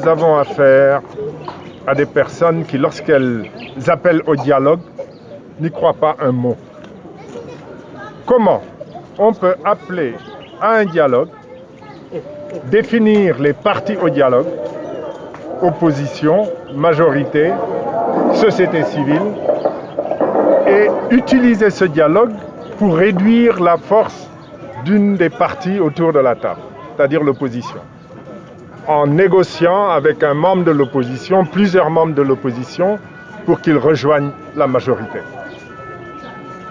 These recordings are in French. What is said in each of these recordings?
nous avons affaire à des personnes qui, lorsqu'elles appellent au dialogue, n'y croient pas un mot. Comment on peut appeler à un dialogue, définir les partis au dialogue, opposition, majorité, société civile, et utiliser ce dialogue pour réduire la force d'une des parties autour de la table, c'est-à-dire l'opposition. En négociant avec un membre de l'opposition, plusieurs membres de l'opposition, pour qu'ils rejoignent la majorité.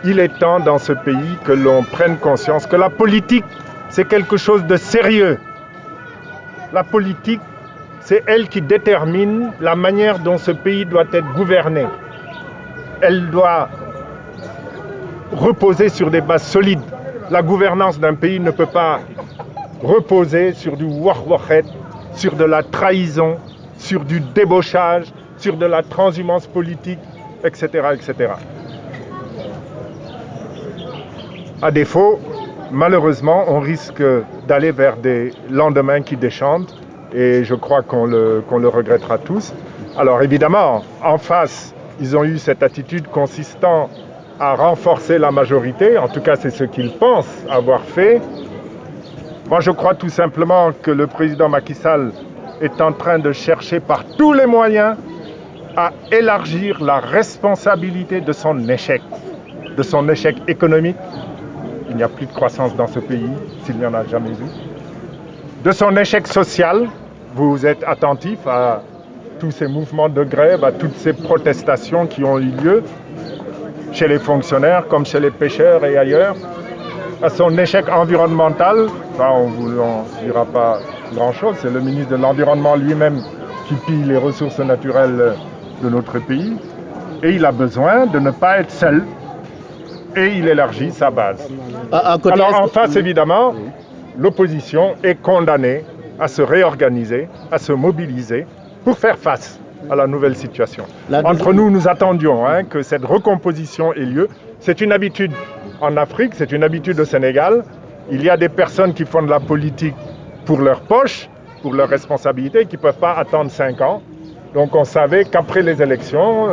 Il est temps dans ce pays que l'on prenne conscience que la politique, c'est quelque chose de sérieux. La politique, c'est elle qui détermine la manière dont ce pays doit être gouverné. Elle doit reposer sur des bases solides. La gouvernance d'un pays ne peut pas reposer sur du wah-wahet, sur de la trahison, sur du débauchage, sur de la transhumance politique, etc., etc. À défaut, malheureusement, on risque d'aller vers des lendemains qui déchantent et je crois qu'on le regrettera tous. Alors évidemment, en face, ils ont eu cette attitude consistant à renforcer la majorité, en tout cas c'est ce qu'ils pensent avoir fait. Moi je crois tout simplement que le président Macky Sall est en train de chercher par tous les moyens à élargir la responsabilité de son échec économique. Il n'y a plus de croissance dans ce pays, s'il n'y en a jamais eu. De son échec social, vous êtes attentif à tous ces mouvements de grève, à toutes ces protestations qui ont eu lieu chez les fonctionnaires comme chez les pêcheurs et ailleurs, à son échec environnemental, ça on ne vous en dira pas grand-chose, c'est le ministre de l'Environnement lui-même qui pille les ressources naturelles de notre pays, et il a besoin de ne pas être seul, et il élargit sa base. Alors en face, évidemment, l'opposition est condamnée à se réorganiser, à se mobiliser pour faire face à la nouvelle situation. Entre nous, nous attendions que cette recomposition ait lieu. C'est une habitude en Afrique, c'est une habitude au Sénégal. Il y a des personnes qui font de la politique pour leur poche, pour leur responsabilité, qui ne peuvent pas attendre 5 ans. Donc on savait qu'après les élections,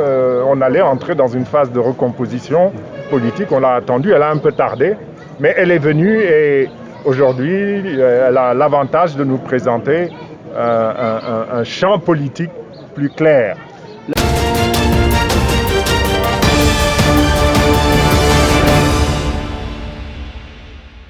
on allait entrer dans une phase de recomposition politique. On l'a attendue, elle a un peu tardé, mais elle est venue et aujourd'hui, elle a l'avantage de nous présenter un champ politique plus clair.